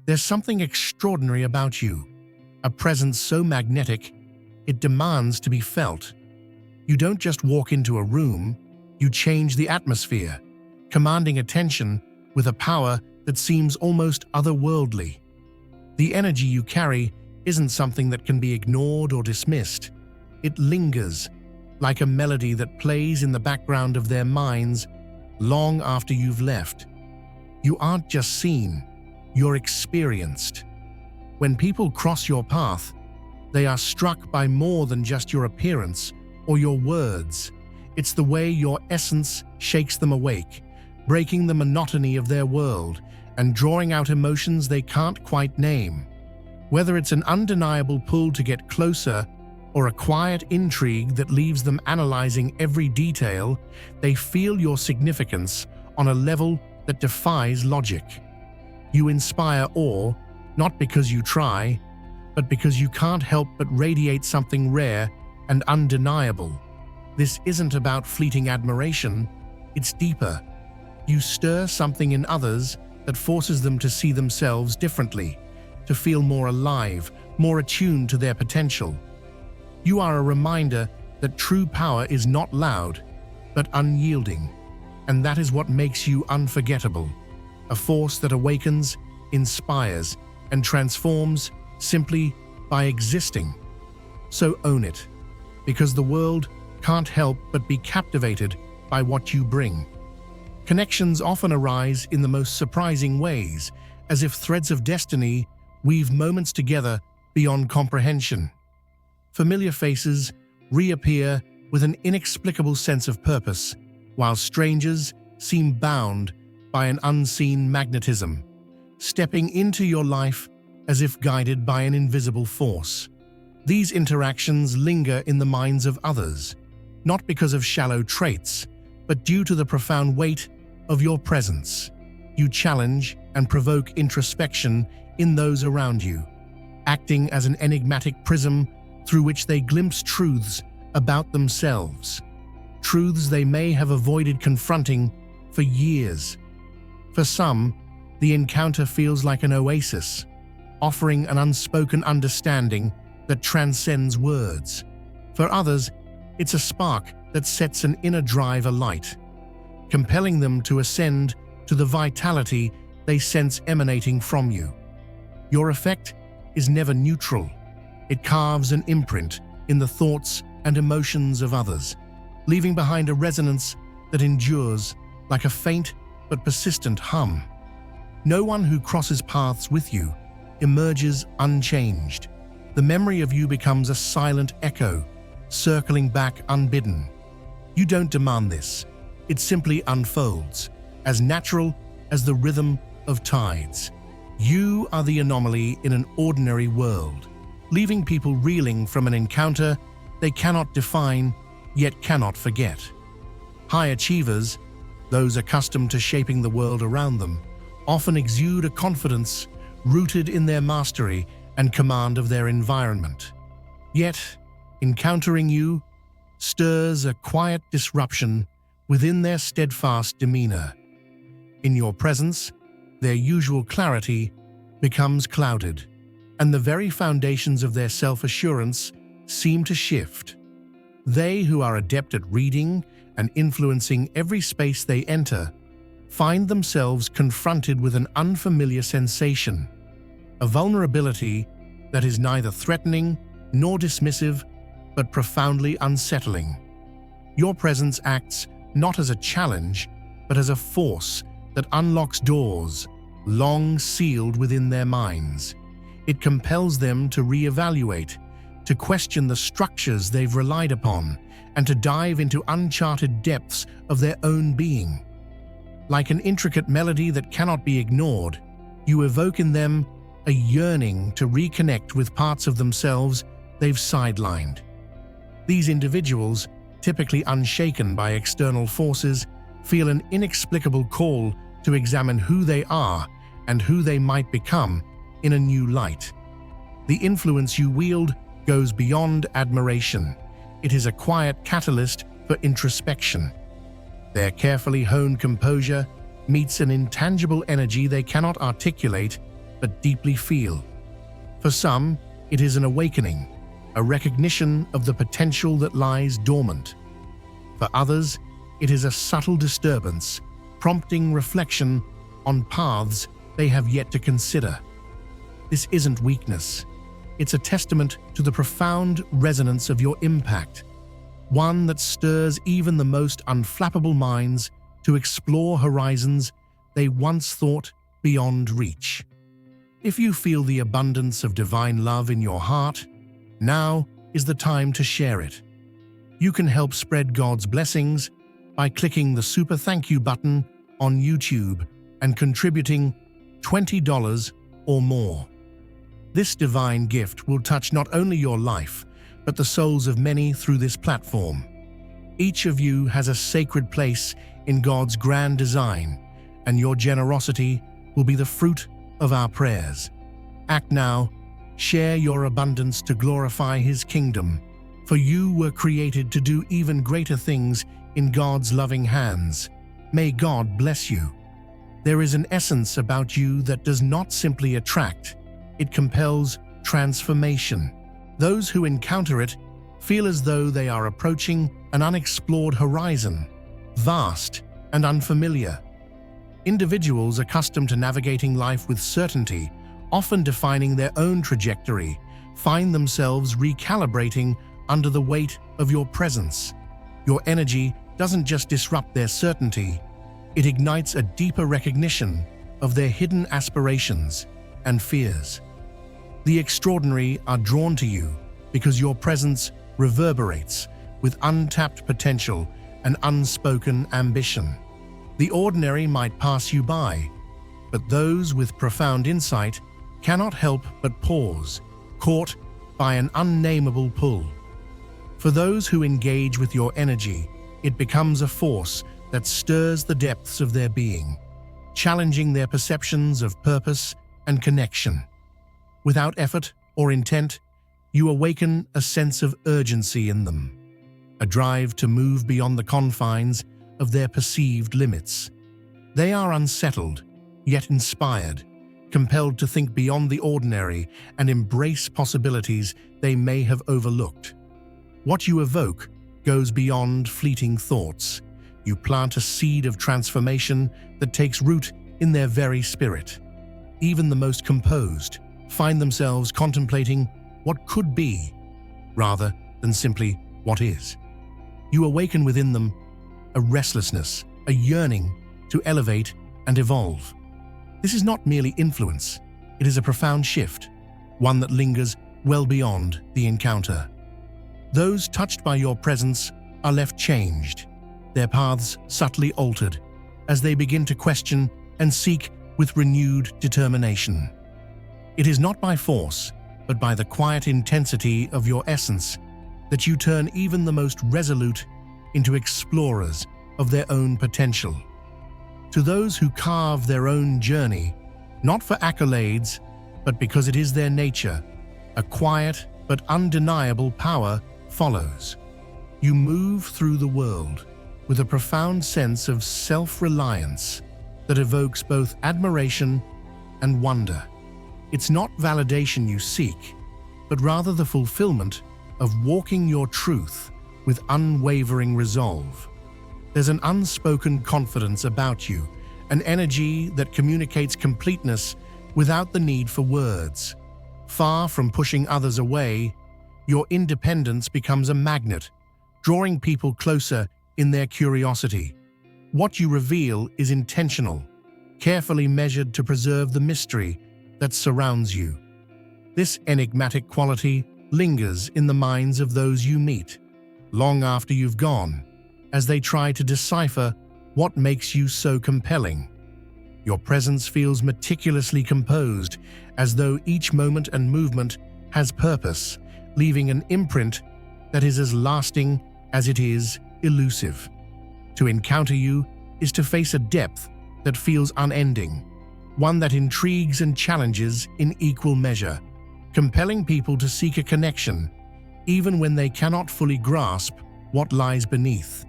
There's something extraordinary about you, a presence so magnetic, it demands to be felt. You don't just walk into a room, you change the atmosphere, commanding attention with a power that seems almost otherworldly. The energy you carry isn't something that can be ignored or dismissed. It lingers, like a melody that plays in the background of their minds long after you've left. You aren't just seen, you're experienced. When people cross your path, they are struck by more than just your appearance or your words. It's the way your essence shakes them awake, breaking the monotony of their world and drawing out emotions they can't quite name. Whether it's an undeniable pull to get closer or a quiet intrigue that leaves them analyzing every detail, they feel your significance on a level that defies logic. You inspire awe, not because you try, but because you can't help but radiate something rare and undeniable. This isn't about fleeting admiration, it's deeper. You stir something in others that forces them to see themselves differently, to feel more alive, more attuned to their potential. You are a reminder that true power is not loud, but unyielding, and that is what makes you unforgettable, a force that awakens, inspires, and transforms simply by existing. So own it, because the world can't help but be captivated by what you bring. Connections often arise in the most surprising ways, as if threads of destiny weave moments together beyond comprehension. Familiar faces reappear with an inexplicable sense of purpose, while strangers seem bound by an unseen magnetism, stepping into your life as if guided by an invisible force. These interactions linger in the minds of others, not because of shallow traits, but due to the profound weight of your presence. You challenge and provoke introspection in those around you, acting as an enigmatic prism through which they glimpse truths about themselves, truths they may have avoided confronting for years. For some, the encounter feels like an oasis, offering an unspoken understanding that transcends words. For others, it's a spark that sets an inner drive alight, compelling them to ascend to the vitality they sense emanating from you. Your effect is never neutral. It carves an imprint in the thoughts and emotions of others, leaving behind a resonance that endures like a faint but persistent hum. No one who crosses paths with you emerges unchanged. The memory of you becomes a silent echo, circling back unbidden. You don't demand this. It simply unfolds, as natural as the rhythm of tides. You are the anomaly in an ordinary world, leaving people reeling from an encounter they cannot define, yet cannot forget. High achievers, those accustomed to shaping the world around them, often exude a confidence rooted in their mastery and command of their environment. Yet, encountering you stirs a quiet disruption within their steadfast demeanor. In your presence, their usual clarity becomes clouded, and the very foundations of their self-assurance seem to shift. They who are adept at reading and influencing every space they enter find themselves confronted with an unfamiliar sensation, a vulnerability that is neither threatening nor dismissive, but profoundly unsettling. Your presence acts not as a challenge, but as a force that unlocks doors long sealed within their minds. It compels them to reevaluate, to question the structures they've relied upon, and to dive into uncharted depths of their own being. Like an intricate melody that cannot be ignored, you evoke in them a yearning to reconnect with parts of themselves they've sidelined. These individuals, typically unshaken by external forces, feel an inexplicable call to examine who they are and who they might become in a new light. The influence you wield goes beyond admiration. It is a quiet catalyst for introspection. Their carefully honed composure meets an intangible energy they cannot articulate, but deeply feel. For some, it is an awakening, a recognition of the potential that lies dormant. For others, it is a subtle disturbance, prompting reflection on paths they have yet to consider. This isn't weakness. It's a testament to the profound resonance of your impact, one that stirs even the most unflappable minds to explore horizons they once thought beyond reach. If you feel the abundance of divine love in your heart, now is the time to share it. You can help spread God's blessings by clicking the Super Thank You button on YouTube and contributing $20 or more. This divine gift will touch not only your life, but the souls of many through this platform. Each of you has a sacred place in God's grand design, and your generosity will be the fruit of our prayers. Act now, share your abundance to glorify His kingdom, for you were created to do even greater things in God's loving hands. May God bless you. There is an essence about you that does not simply attract, it compels transformation. Those who encounter it feel as though they are approaching an unexplored horizon, vast and unfamiliar. Individuals accustomed to navigating life with certainty, often defining their own trajectory, find themselves recalibrating under the weight of your presence. Your energy doesn't just disrupt their certainty, it ignites a deeper recognition of their hidden aspirations and fears. The extraordinary are drawn to you because your presence reverberates with untapped potential and unspoken ambition. The ordinary might pass you by, but those with profound insight cannot help but pause, caught by an unnameable pull. For those who engage with your energy, it becomes a force that stirs the depths of their being, challenging their perceptions of purpose and connection. Without effort or intent, you awaken a sense of urgency in them, a drive to move beyond the confines of their perceived limits. They are unsettled, yet inspired, compelled to think beyond the ordinary and embrace possibilities they may have overlooked. What you evoke goes beyond fleeting thoughts. You plant a seed of transformation that takes root in their very spirit. Even the most composed find themselves contemplating what could be, rather than simply what is. You awaken within them a restlessness, a yearning to elevate and evolve. This is not merely influence, it is a profound shift, one that lingers well beyond the encounter. Those touched by your presence are left changed, their paths subtly altered, as they begin to question and seek with renewed determination. It is not by force, but by the quiet intensity of your essence that you turn even the most resolute into explorers of their own potential. To those who carve their own journey, not for accolades, but because it is their nature, a quiet but undeniable power follows. You move through the world with a profound sense of self-reliance that evokes both admiration and wonder. It's not validation you seek, but rather the fulfillment of walking your truth with unwavering resolve. There's an unspoken confidence about you, an energy that communicates completeness without the need for words. Far from pushing others away, your independence becomes a magnet, drawing people closer in their curiosity. What you reveal is intentional, carefully measured to preserve the mystery that surrounds you. This enigmatic quality lingers in the minds of those you meet, long after you've gone, as they try to decipher what makes you so compelling. Your presence feels meticulously composed, as though each moment and movement has purpose, leaving an imprint that is as lasting as it is elusive. To encounter you is to face a depth that feels unending, one that intrigues and challenges in equal measure, compelling people to seek a connection, even when they cannot fully grasp what lies beneath.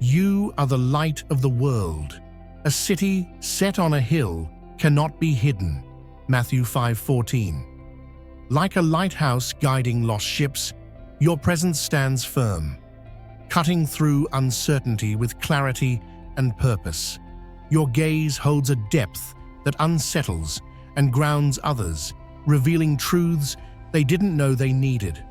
You are the light of the world. A city set on a hill cannot be hidden. Matthew 5:14. Like a lighthouse guiding lost ships, your presence stands firm, cutting through uncertainty with clarity and purpose. Your gaze holds a depth that unsettles and grounds others, revealing truths they didn't know they needed.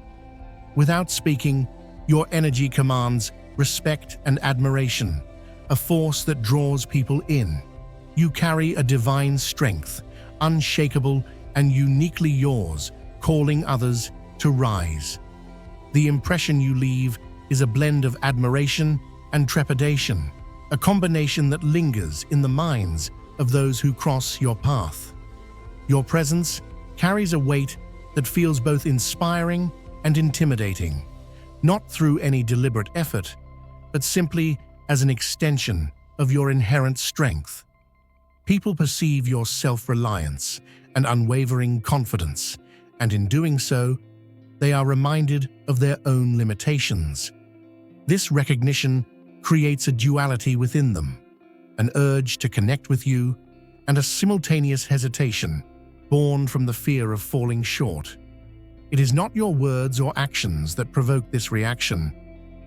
Without speaking, your energy commands respect and admiration, a force that draws people in. You carry a divine strength, unshakable and uniquely yours, calling others to rise. The impression you leave is a blend of admiration and trepidation, a combination that lingers in the minds of those who cross your path. Your presence carries a weight that feels both inspiring and intimidating, not through any deliberate effort, but simply as an extension of your inherent strength. People perceive your self-reliance and unwavering confidence, and in doing so, they are reminded of their own limitations. This recognition creates a duality within them, an urge to connect with you and a simultaneous hesitation born from the fear of falling short. It is not your words or actions that provoke this reaction,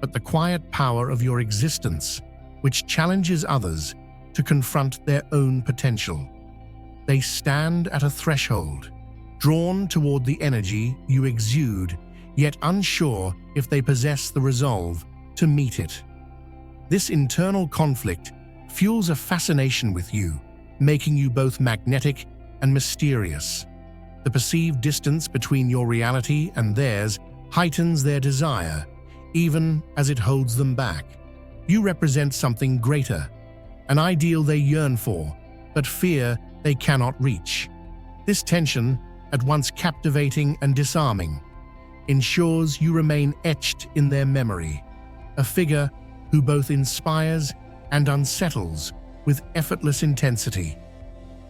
but the quiet power of your existence, which challenges others to confront their own potential. They stand at a threshold, drawn toward the energy you exude, yet unsure if they possess the resolve to meet it. This internal conflict fuels a fascination with you, making you both magnetic and mysterious. The perceived distance between your reality and theirs heightens their desire, even as it holds them back. You represent something greater, an ideal they yearn for, but fear they cannot reach. This tension, at once captivating and disarming, ensures you remain etched in their memory, a figure who both inspires and unsettles with effortless intensity.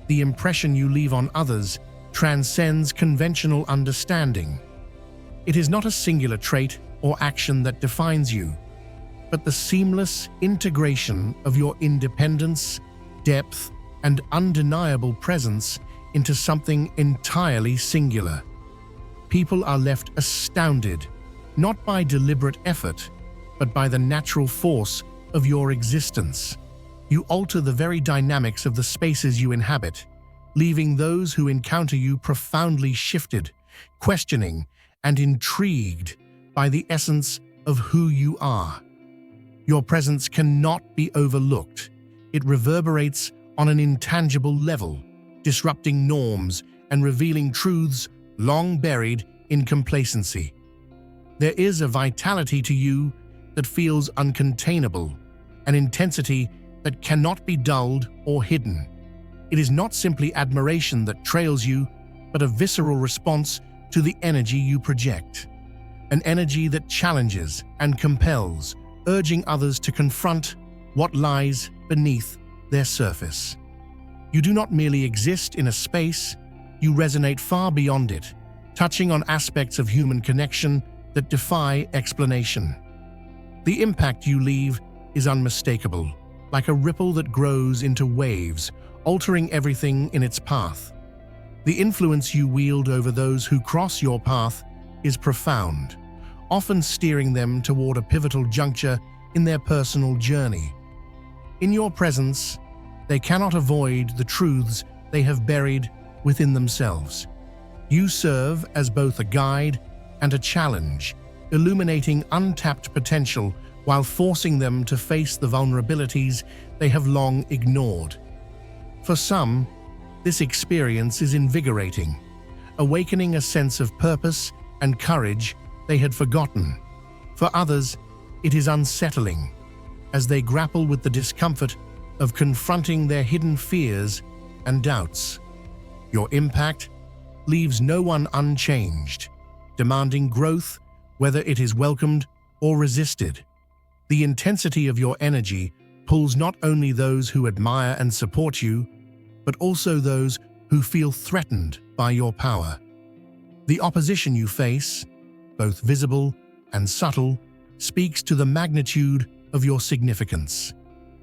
The impression you leave on others transcends conventional understanding. It is not a singular trait or action that defines you, but the seamless integration of your independence, depth, and undeniable presence into something entirely singular. People are left astounded, not by deliberate effort, but by the natural force of your existence. You alter the very dynamics of the spaces you inhabit, leaving those who encounter you profoundly shifted, questioning, and intrigued by the essence of who you are. Your presence cannot be overlooked. It reverberates on an intangible level, disrupting norms and revealing truths long buried in complacency. There is a vitality to you that feels uncontainable, an intensity that cannot be dulled or hidden. It is not simply admiration that trails you, but a visceral response to the energy you project. An energy that challenges and compels, urging others to confront what lies beneath their surface. You do not merely exist in a space, you resonate far beyond it, touching on aspects of human connection that defy explanation. The impact you leave is unmistakable, like a ripple that grows into waves, altering everything in its path. The influence you wield over those who cross your path is profound, often steering them toward a pivotal juncture in their personal journey. In your presence, they cannot avoid the truths they have buried within themselves. You serve as both a guide and a challenge, illuminating untapped potential while forcing them to face the vulnerabilities they have long ignored. For some, this experience is invigorating, awakening a sense of purpose and courage they had forgotten. For others, it is unsettling, as they grapple with the discomfort of confronting their hidden fears and doubts. Your impact leaves no one unchanged, demanding growth whether it is welcomed or resisted. The intensity of your energy pulls not only those who admire and support you, but also those who feel threatened by your power. The opposition you face, both visible and subtle, speaks to the magnitude of your significance.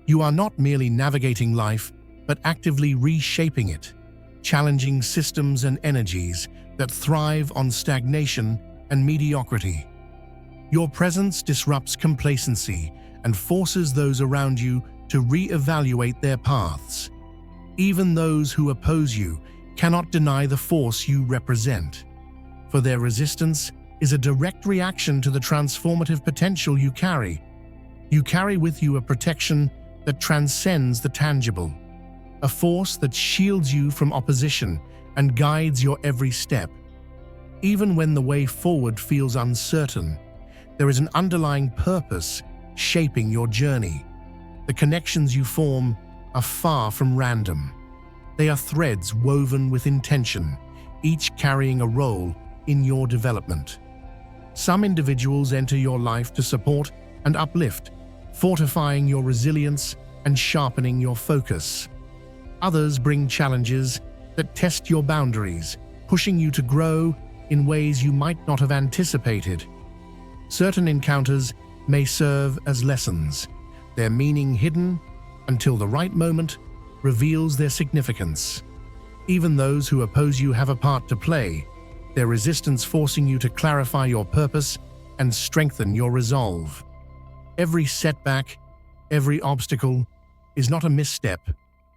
You are not merely navigating life, but actively reshaping it, challenging systems and energies that thrive on stagnation and mediocrity. Your presence disrupts complacency and forces those around you to re-evaluate their paths. Even those who oppose you cannot deny the force you represent, for their resistance is a direct reaction to the transformative potential you carry. You carry with you a protection that transcends the tangible, a force that shields you from opposition and guides your every step. Even when the way forward feels uncertain, there is an underlying purpose shaping your journey. The connections you form are far from random. They are threads woven with intention, each carrying a role in your development. Some individuals enter your life to support and uplift, fortifying your resilience and sharpening your focus. Others bring challenges that test your boundaries, pushing you to grow in ways you might not have anticipated. Certain encounters may serve as lessons, their meaning hidden until the right moment reveals their significance. Even those who oppose you have a part to play, their resistance forcing you to clarify your purpose and strengthen your resolve. Every setback, every obstacle, is not a misstep,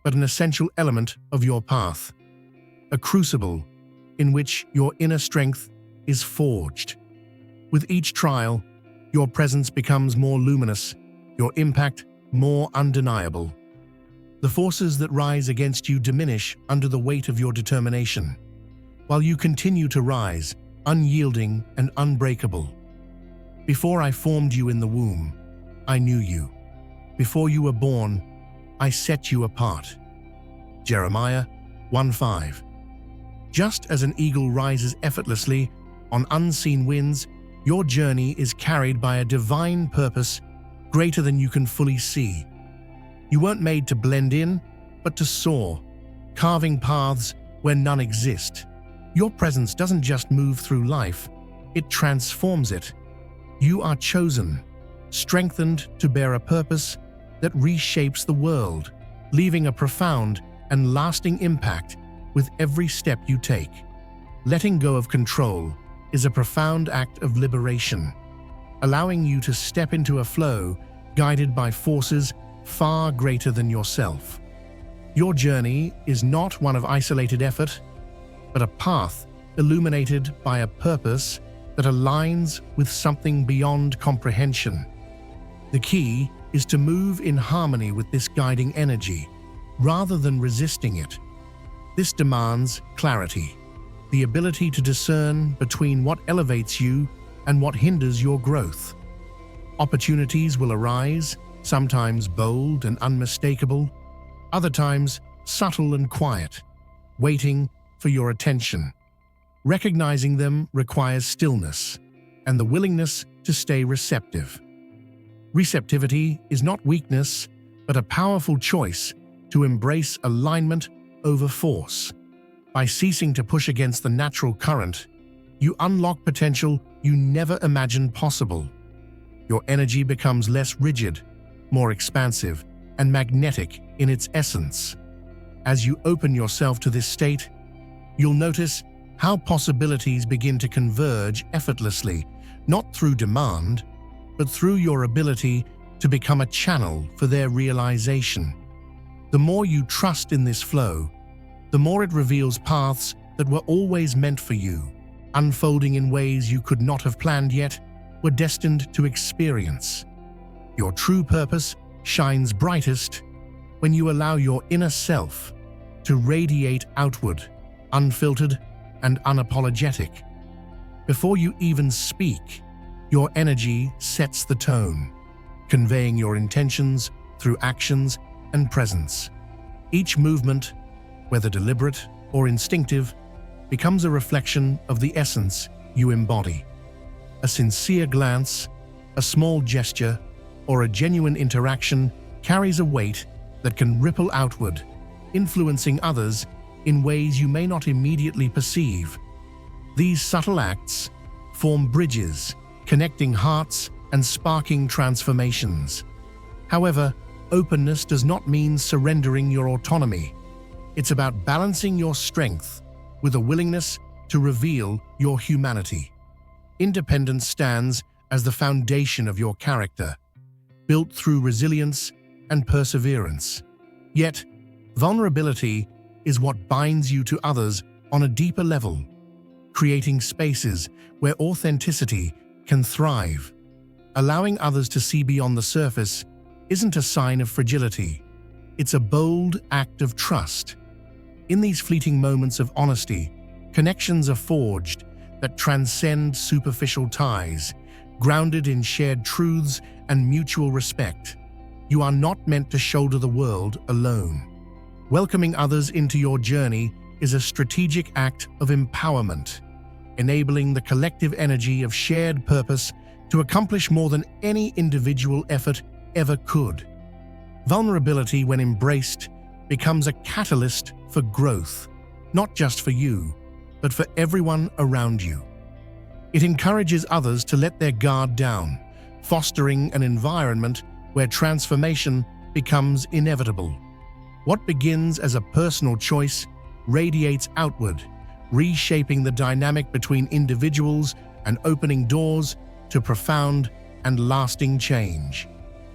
but an essential element of your path, a crucible in which your inner strength is forged. With each trial, your presence becomes more luminous, your impact more undeniable. The forces that rise against you diminish under the weight of your determination, while you continue to rise, unyielding and unbreakable. Before I formed you in the womb, I knew you. Before you were born, I set you apart. Jeremiah 1:5. Just as an eagle rises effortlessly on unseen winds, your journey is carried by a divine purpose greater than you can fully see. You weren't made to blend in, but to soar, carving paths where none exist. Your presence doesn't just move through life, it transforms it. You are chosen, strengthened to bear a purpose that reshapes the world, leaving a profound and lasting impact with every step you take. Letting go of control is a profound act of liberation, allowing you to step into a flow guided by forces far greater than yourself. Your journey is not one of isolated effort, but a path illuminated by a purpose that aligns with something beyond comprehension. The key is to move in harmony with this guiding energy, rather than resisting it. This demands clarity, the ability to discern between what elevates you and what hinders your growth. Opportunities will arise, sometimes bold and unmistakable, other times subtle and quiet, waiting for your attention. Recognizing them requires stillness and the willingness to stay receptive. Receptivity is not weakness, but a powerful choice to embrace alignment over force. By ceasing to push against the natural current, you unlock potential you never imagined possible. Your energy becomes less rigid, more expansive, and magnetic in its essence. As you open yourself to this state, you'll notice how possibilities begin to converge effortlessly, not through demand, but through your ability to become a channel for their realization. The more you trust in this flow, the more it reveals paths that were always meant for you, unfolding in ways you could not have planned yet were destined to experience. Your true purpose shines brightest when you allow your inner self to radiate outward, unfiltered and unapologetic. Before you even speak, your energy sets the tone, conveying your intentions through actions and presence. Each movement, whether deliberate or instinctive, becomes a reflection of the essence you embody. A sincere glance, a small gesture, or a genuine interaction carries a weight that can ripple outward, influencing others in ways you may not immediately perceive. These subtle acts form bridges, connecting hearts and sparking transformations. However, openness does not mean surrendering your autonomy. It's about balancing your strength with a willingness to reveal your humanity. Independence stands as the foundation of your character, built through resilience and perseverance. Yet, vulnerability is what binds you to others on a deeper level, creating spaces where authenticity can thrive. Allowing others to see beyond the surface isn't a sign of fragility. It's a bold act of trust. In these fleeting moments of honesty, connections are forged that transcend superficial ties, grounded in shared truths and mutual respect. You are not meant to shoulder the world alone. Welcoming others into your journey is a strategic act of empowerment, enabling the collective energy of shared purpose to accomplish more than any individual effort ever could. Vulnerability, when embraced, becomes a catalyst for growth, not just for you, but for everyone around you. It encourages others to let their guard down, fostering an environment where transformation becomes inevitable. What begins as a personal choice radiates outward, reshaping the dynamic between individuals and opening doors to profound and lasting change.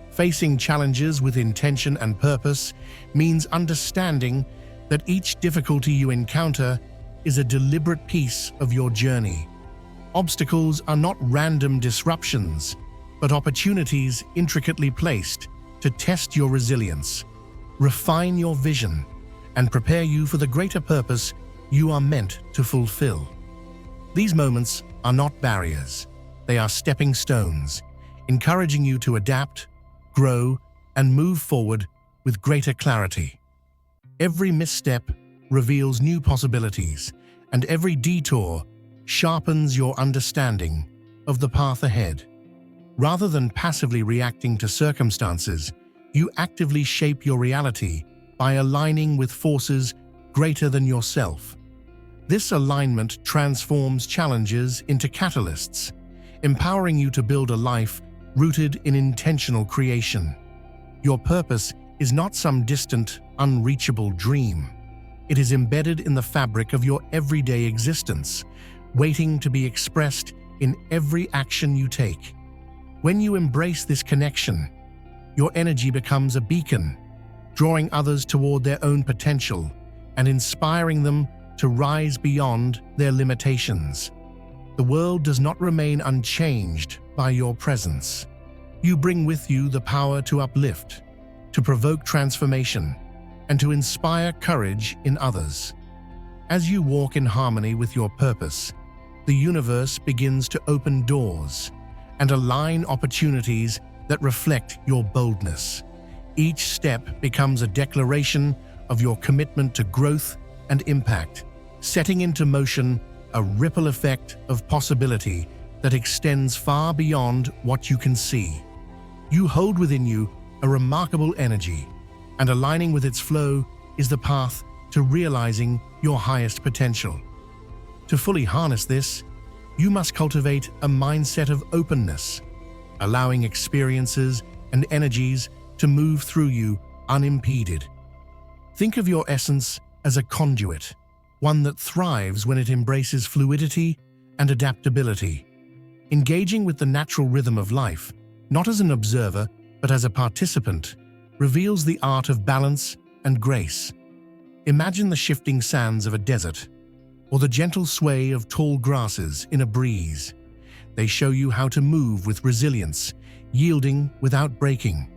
Facing challenges with intention and purpose means understanding that each difficulty you encounter is a deliberate piece of your journey. Obstacles are not random disruptions, but opportunities intricately placed to test your resilience, refine your vision, and prepare you for the greater purpose you are meant to fulfill. These moments are not barriers. They are stepping stones, encouraging you to adapt, grow, and move forward with greater clarity. Every misstep reveals new possibilities, and every detour sharpens your understanding of the path ahead. Rather than passively reacting to circumstances, you actively shape your reality by aligning with forces greater than yourself. This alignment transforms challenges into catalysts, empowering you to build a life rooted in intentional creation. Your purpose is not some distant, unreachable dream. It is embedded in the fabric of your everyday existence, waiting to be expressed in every action you take. When you embrace this connection, your energy becomes a beacon, drawing others toward their own potential and inspiring them to rise beyond their limitations. The world does not remain unchanged by your presence. You bring with you the power to uplift, to provoke transformation, and to inspire courage in others. As you walk in harmony with your purpose, the universe begins to open doors and align opportunities that reflect your boldness. Each step becomes a declaration of your commitment to growth and impact, setting into motion a ripple effect of possibility that extends far beyond what you can see. You hold within you a remarkable energy, and aligning with its flow is the path to realizing your highest potential. To fully harness this, you must cultivate a mindset of openness, allowing experiences and energies to move through you unimpeded. Think of your essence as a conduit, one that thrives when it embraces fluidity and adaptability, engaging with the natural rhythm of life, not as an observer, but as a participant, reveals the art of balance and grace. Imagine the shifting sands of a desert, or the gentle sway of tall grasses in a breeze. They show you how to move with resilience, yielding without breaking.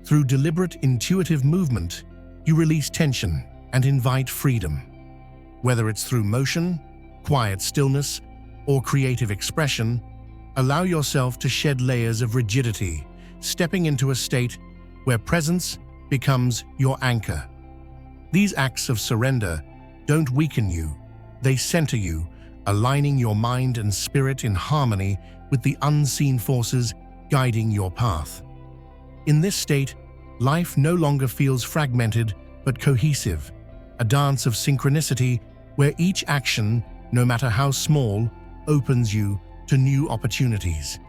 Through deliberate, intuitive movement, you release tension and invite freedom. Whether it's through motion, quiet stillness, or creative expression, allow yourself to shed layers of rigidity, stepping into a state where presence becomes your anchor. These acts of surrender don't weaken you, they center you, aligning your mind and spirit in harmony with the unseen forces guiding your path. In this state, life no longer feels fragmented but cohesive, a dance of synchronicity where each action, no matter how small, opens you to new opportunities.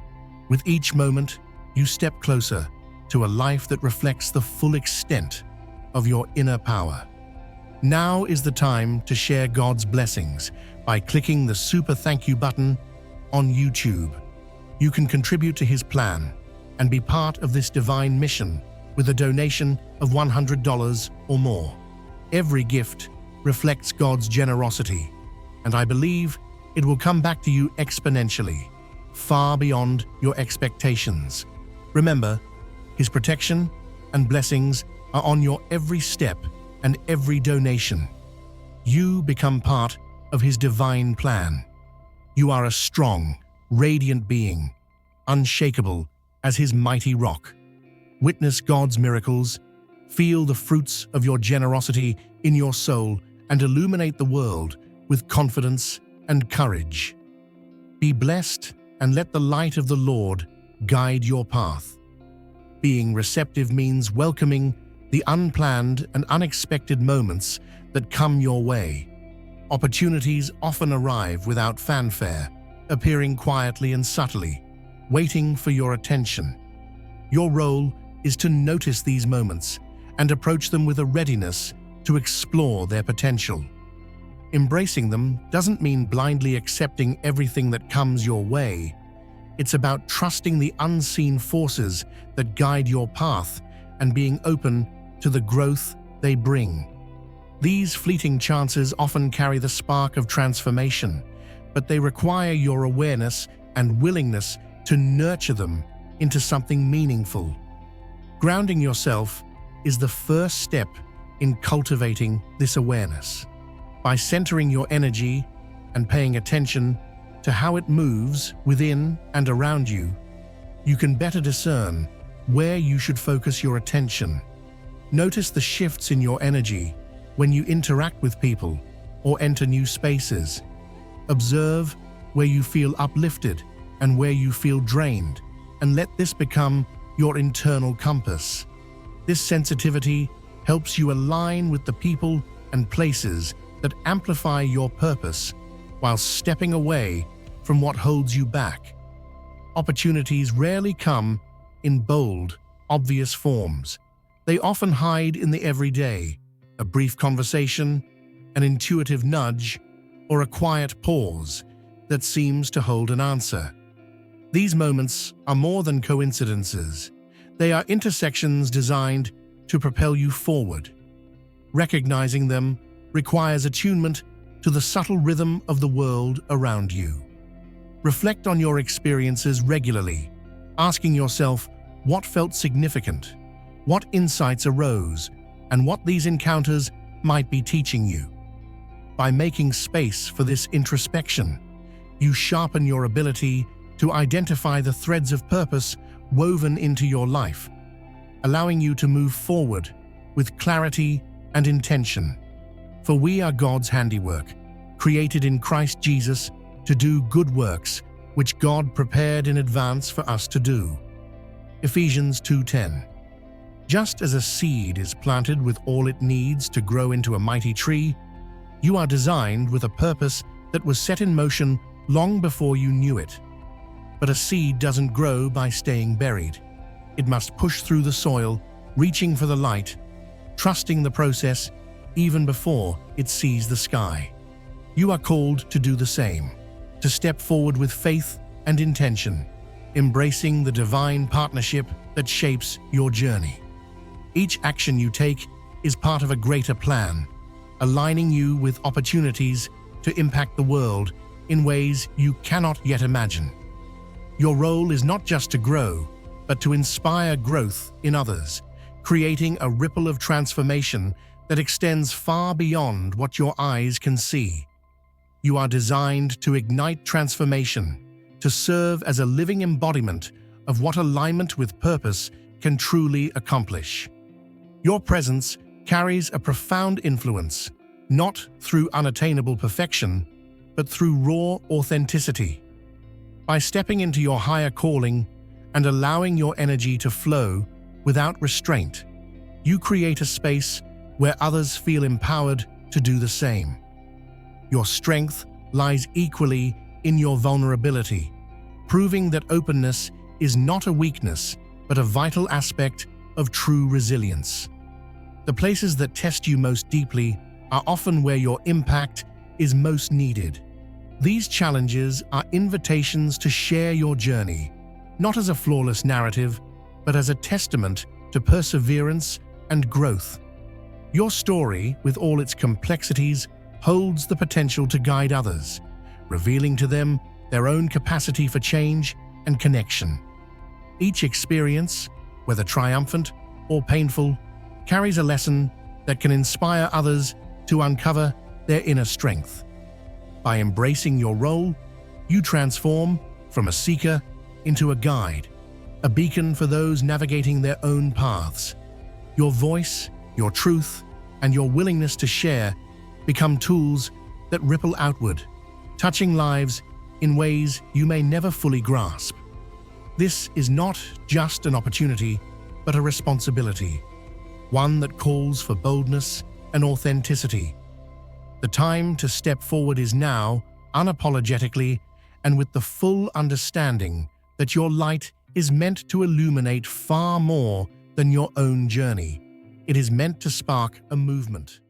With each moment, you step closer to a life that reflects the full extent of your inner power. Now is the time to share God's blessings by clicking the super thank you button on YouTube. You can contribute to His plan and be part of this divine mission with a donation of $100 or more. Every gift reflects God's generosity, and I believe it will come back to you exponentially, far beyond your expectations. Remember, His protection and blessings are on your every step and every donation. You become part of His divine plan. You are a strong, radiant being, unshakable as His mighty rock. Witness God's miracles, feel the fruits of your generosity in your soul, and illuminate the world with confidence and courage. Be blessed and let the light of the Lord guide your path. Being receptive means welcoming the unplanned and unexpected moments that come your way. Opportunities often arrive without fanfare, appearing quietly and subtly, waiting for your attention. Your role is to notice these moments and approach them with a readiness to explore their potential. Embracing them doesn't mean blindly accepting everything that comes your way. It's about trusting the unseen forces that guide your path and being open to the growth they bring. These fleeting chances often carry the spark of transformation, but they require your awareness and willingness to nurture them into something meaningful. Grounding yourself is the first step in cultivating this awareness. By centering your energy and paying attention to how it moves within and around you, you can better discern where you should focus your attention. Notice the shifts in your energy when you interact with people or enter new spaces. Observe where you feel uplifted and where you feel drained, and let this become your internal compass. This sensitivity helps you align with the people and places that amplify your purpose while stepping away from what holds you back. Opportunities rarely come in bold, obvious forms. They often hide in the everyday, a brief conversation, an intuitive nudge, or a quiet pause that seems to hold an answer. These moments are more than coincidences. They are intersections designed to propel you forward. Recognizing them requires attunement to the subtle rhythm of the world around you. Reflect on your experiences regularly, asking yourself what felt significant, what insights arose, and what these encounters might be teaching you. By making space for this introspection, you sharpen your ability to identify the threads of purpose woven into your life, allowing you to move forward with clarity and intention. For we are God's handiwork, created in Christ Jesus to do good works, which God prepared in advance for us to do. Ephesians 2:10. Just as a seed is planted with all it needs to grow into a mighty tree, you are designed with a purpose that was set in motion long before you knew it. But a seed doesn't grow by staying buried. It must push through the soil, reaching for the light, trusting the process even before it sees the sky. You are called to do the same, to step forward with faith and intention, embracing the divine partnership that shapes your journey. Each action you take is part of a greater plan, aligning you with opportunities to impact the world in ways you cannot yet imagine. Your role is not just to grow, but to inspire growth in others, creating a ripple of transformation that extends far beyond what your eyes can see. You are designed to ignite transformation, to serve as a living embodiment of what alignment with purpose can truly accomplish. Your presence carries a profound influence, not through unattainable perfection, but through raw authenticity. By stepping into your higher calling and allowing your energy to flow without restraint, you create a space where others feel empowered to do the same. Your strength lies equally in your vulnerability, proving that openness is not a weakness, but a vital aspect of true resilience. The places that test you most deeply are often where your impact is most needed. These challenges are invitations to share your journey, not as a flawless narrative, but as a testament to perseverance and growth. Your story, with all its complexities, holds the potential to guide others, revealing to them their own capacity for change and connection. Each experience, whether triumphant or painful, carries a lesson that can inspire others to uncover their inner strength. By embracing your role, you transform from a seeker into a guide, a beacon for those navigating their own paths. Your voice, your truth, and your willingness to share become tools that ripple outward, touching lives in ways you may never fully grasp. This is not just an opportunity, but a responsibility, one that calls for boldness and authenticity. The time to step forward is now, unapologetically, and with the full understanding that your light is meant to illuminate far more than your own journey. It is meant to spark a movement.